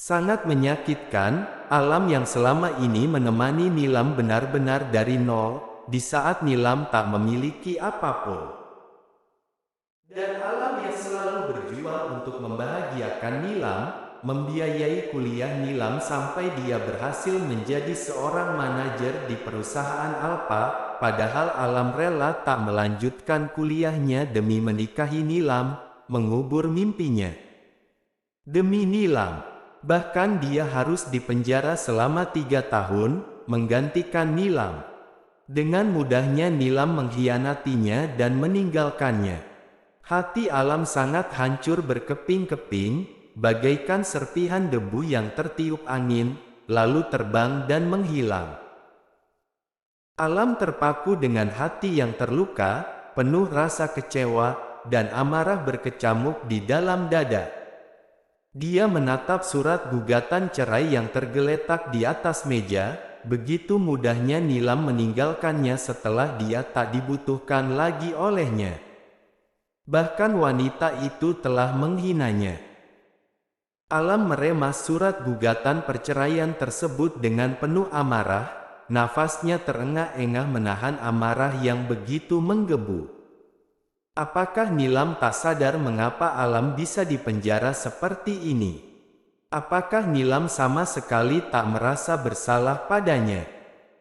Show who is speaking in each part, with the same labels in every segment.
Speaker 1: Sangat menyakitkan, alam yang selama ini menemani Nilam benar-benar dari nol, di saat Nilam tak memiliki apapun. Dan alam yang selalu berjuang untuk membahagiakan Nilam, membiayai kuliah Nilam sampai dia berhasil menjadi seorang manajer di perusahaan Alfa, padahal alam rela tak melanjutkan kuliahnya demi menikahi Nilam, mengubur mimpinya. Demi Nilam, bahkan dia harus dipenjara selama 3 tahun, menggantikan Nilam. Dengan mudahnya Nilam mengkhianatinya dan meninggalkannya. Hati alam sangat hancur berkeping-keping, bagaikan serpihan debu yang tertiup angin, lalu terbang dan menghilang. Alam terpaku dengan hati yang terluka, penuh rasa kecewa, dan amarah berkecamuk di dalam dada. Dia menatap surat gugatan cerai yang tergeletak di atas meja, begitu mudahnya Nilam meninggalkannya setelah dia tak dibutuhkan lagi olehnya. Bahkan wanita itu telah menghinanya. Alam meremas surat gugatan perceraian tersebut dengan penuh amarah, nafasnya terengah-engah menahan amarah yang begitu menggebu. Apakah Nilam tak sadar mengapa alam bisa dipenjara seperti ini? Apakah Nilam sama sekali tak merasa bersalah padanya?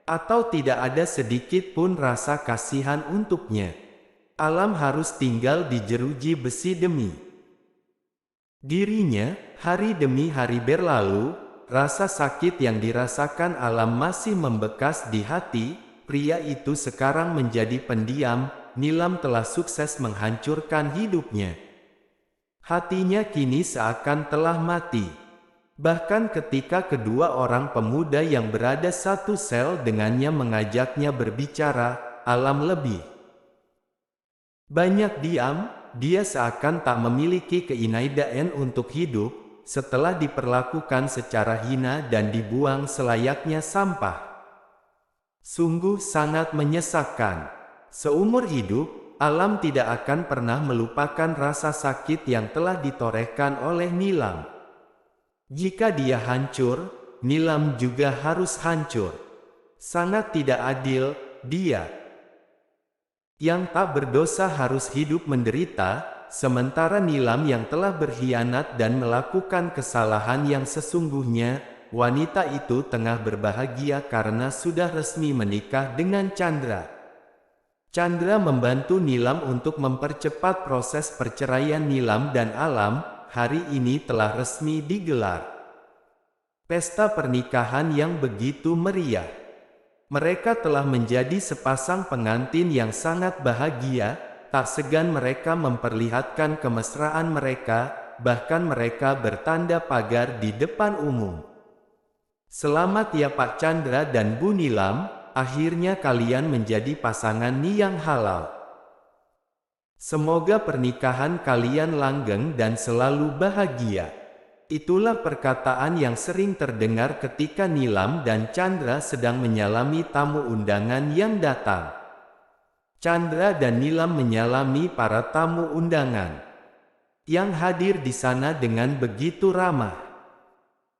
Speaker 1: Atau tidak ada sedikit pun rasa kasihan untuknya? Alam harus tinggal di jeruji besi demi dirinya, hari demi hari berlalu, rasa sakit yang dirasakan alam masih membekas di hati. Pria itu sekarang menjadi pendiam, Nilam telah sukses menghancurkan hidupnya. Hatinya kini seakan telah mati. Bahkan ketika kedua orang pemuda yang berada satu sel dengannya mengajaknya berbicara, alam lebih banyak diam. Dia seakan tak memiliki keinaidaan untuk hidup, setelah diperlakukan secara hina dan dibuang selayaknya sampah. Sungguh sangat menyesakkan. Seumur hidup, alam tidak akan pernah melupakan rasa sakit yang telah ditorehkan oleh Nilam. Jika dia hancur, Nilam juga harus hancur. Sangat tidak adil, dia yang tak berdosa harus hidup menderita, sementara Nilam yang telah berkhianat dan melakukan kesalahan yang sesungguhnya, wanita itu tengah berbahagia karena sudah resmi menikah dengan Chandra. Chandra membantu Nilam untuk mempercepat proses perceraian Nilam dan alam, hari ini telah resmi digelar. Pesta pernikahan yang begitu meriah. Mereka telah menjadi sepasang pengantin yang sangat bahagia, tak segan mereka memperlihatkan kemesraan mereka, bahkan mereka bertanda pagar di depan umum. Selamat ya Pak Chandra dan Bu Nilam, akhirnya kalian menjadi pasangan yang halal. Semoga pernikahan kalian langgeng dan selalu bahagia. Itulah perkataan yang sering terdengar ketika Nilam dan Chandra sedang menyalami tamu undangan yang datang. Chandra dan Nilam menyalami para tamu undangan yang hadir di sana dengan begitu ramah.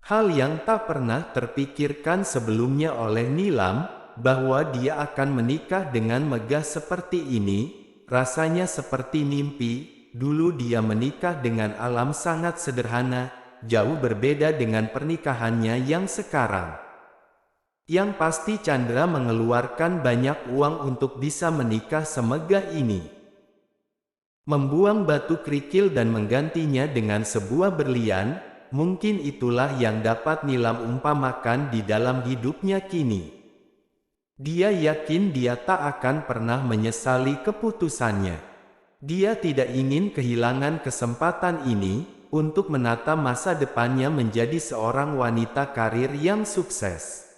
Speaker 1: Hal yang tak pernah terpikirkan sebelumnya oleh Nilam, bahwa dia akan menikah dengan megah seperti ini, rasanya seperti mimpi. Dulu dia menikah dengan alam sangat sederhana, jauh berbeda dengan pernikahannya yang sekarang. Yang pasti Chandra mengeluarkan banyak uang untuk bisa menikah semegah ini. Membuang batu kerikil dan menggantinya dengan sebuah berlian, mungkin itulah yang dapat Nilam umpamakan di dalam hidupnya kini. Dia yakin dia tak akan pernah menyesali keputusannya. Dia tidak ingin kehilangan kesempatan ini untuk menata masa depannya menjadi seorang wanita karir yang sukses.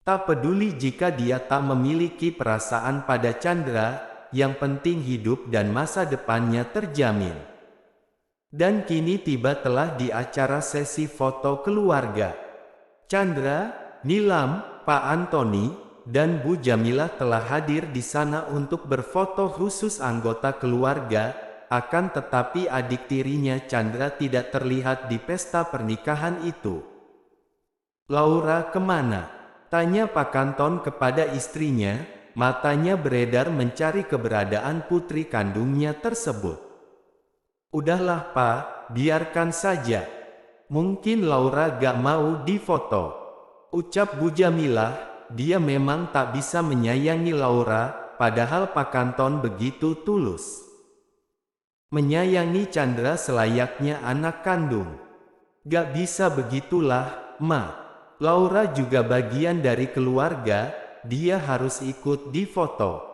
Speaker 1: Tak peduli jika dia tak memiliki perasaan pada Chandra, yang penting hidup dan masa depannya terjamin. Dan kini tiba telah di acara sesi foto keluarga. Chandra, Nilam, Pak Antoni, dan Bu Jamilah telah hadir di sana untuk berfoto khusus anggota keluarga. akan tetapi adik tirinya Chandra tidak terlihat di pesta pernikahan itu. "Laura kemana?" tanya Pak Kanton kepada istrinya, matanya beredar mencari keberadaan putri kandungnya tersebut. "Udahlah Pak, biarkan saja. Mungkin Laura gak mau difoto," ucap Bu Jamilah. Dia memang tak bisa menyayangi Laura, padahal Pak Kanton begitu tulus menyayangi Chandra selayaknya anak kandung. "Gak bisa begitulah, Ma. Laura juga bagian dari keluarga, dia harus ikut difoto."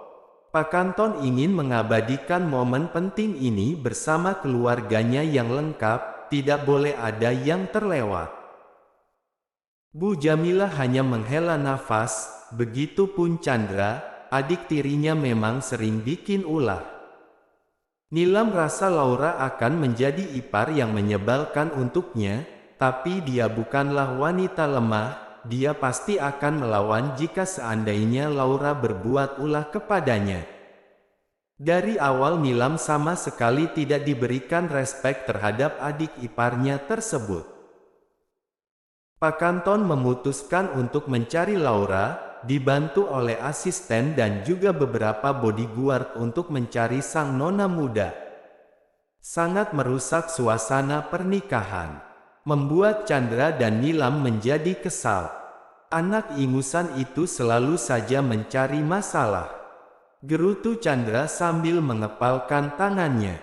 Speaker 1: Pak Kanton ingin mengabadikan momen penting ini bersama keluarganya yang lengkap, tidak boleh ada yang terlewat. Bu Jamilah hanya menghela nafas, begitupun Chandra, adik tirinya memang sering bikin ulah. Nilam rasa Laura akan menjadi ipar yang menyebalkan untuknya, tapi dia bukanlah wanita lemah, dia pasti akan melawan jika seandainya Laura berbuat ulah kepadanya. Dari awal Nilam sama sekali tidak diberikan respek terhadap adik iparnya tersebut. Pak Kanton memutuskan untuk mencari Laura, dibantu oleh asisten dan juga beberapa bodyguard untuk mencari sang nona muda. Sangat merusak suasana pernikahan, membuat Chandra dan Nilam menjadi kesal. Anak ingusan itu selalu saja mencari masalah, gerutu Chandra sambil mengepalkan tangannya.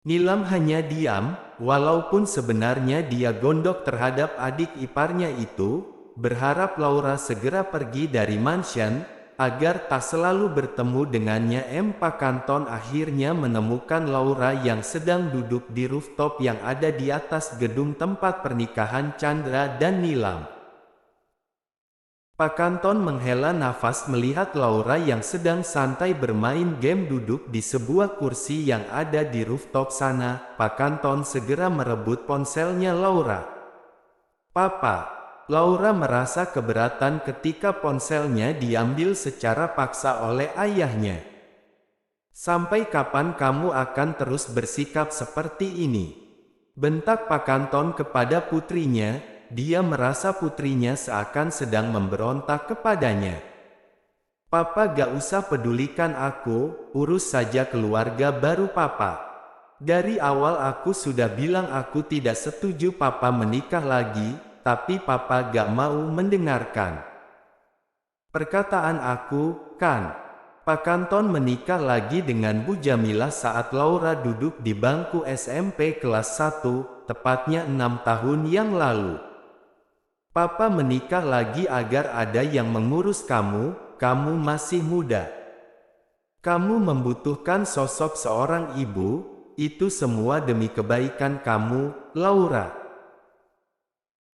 Speaker 1: Nilam hanya diam, walaupun sebenarnya dia gondok terhadap adik iparnya itu, berharap Laura segera pergi dari mansion, agar tak selalu bertemu dengannya. Pak Kanton akhirnya menemukan Laura yang sedang duduk di rooftop yang ada di atas gedung tempat pernikahan Chandra dan Nilam. Pak Kanton menghela nafas melihat Laura yang sedang santai bermain game duduk di sebuah kursi yang ada di rooftop sana. Pak Kanton segera merebut ponselnya Laura. "Papa." Laura merasa keberatan ketika ponselnya diambil secara paksa oleh ayahnya. "Sampai kapan kamu akan terus bersikap seperti ini?" bentak Pak Kanton kepada putrinya. Dia merasa putrinya seakan sedang memberontak kepadanya. "Papa gak usah pedulikan aku, urus saja keluarga baru Papa. Dari awal aku sudah bilang aku tidak setuju Papa menikah lagi, tapi Papa gak mau mendengarkan perkataan aku, kan?" Pak Kanton menikah lagi dengan Bu Jamilah saat Laura duduk di bangku SMP kelas 1, tepatnya 6 tahun yang lalu. "Papa menikah lagi agar ada yang mengurus kamu, kamu masih muda. Kamu membutuhkan sosok seorang ibu, itu semua demi kebaikan kamu, Laura."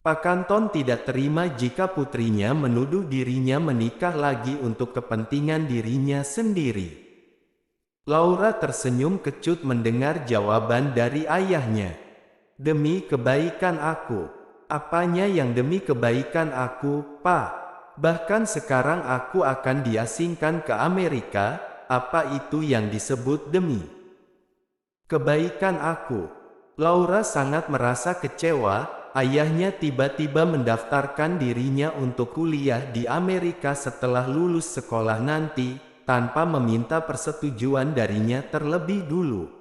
Speaker 1: Pak Kanton tidak terima jika putrinya menuduh dirinya menikah lagi untuk kepentingan dirinya sendiri. Laura tersenyum kecut mendengar jawaban dari ayahnya. "Demi kebaikan aku." "Apanya yang demi kebaikan aku, Pak? Bahkan sekarang aku akan diasingkan ke Amerika, apa itu yang disebut demi kebaikan aku?" Laura sangat merasa kecewa, ayahnya tiba-tiba mendaftarkan dirinya untuk kuliah di Amerika setelah lulus sekolah nanti, tanpa meminta persetujuan darinya terlebih dulu.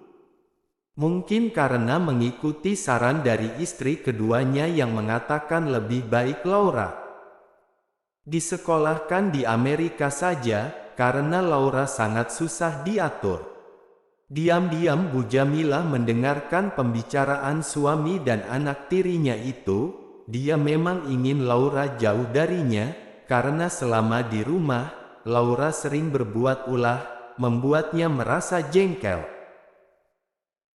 Speaker 1: Mungkin karena mengikuti saran dari istri keduanya yang mengatakan lebih baik Laura disekolahkan di Amerika saja, karena Laura sangat susah diatur. Diam-diam Bu Jamilah mendengarkan pembicaraan suami dan anak tirinya itu. Dia memang ingin Laura jauh darinya, karena selama di rumah, Laura sering berbuat ulah, membuatnya merasa jengkel.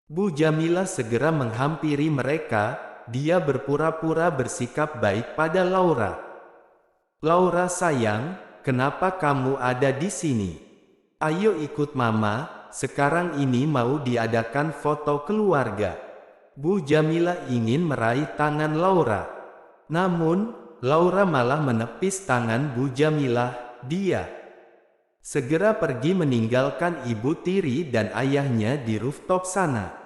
Speaker 1: Bu Jamilah segera menghampiri mereka, dia berpura-pura bersikap baik pada Laura. "Laura sayang, kenapa kamu ada di sini? Ayo ikut Mama, sekarang ini mau diadakan foto keluarga." Bu Jamilah ingin meraih tangan Laura. Namun, Laura malah menepis tangan Bu Jamilah. Dia segera pergi meninggalkan ibu tiri dan ayahnya di rooftop sana.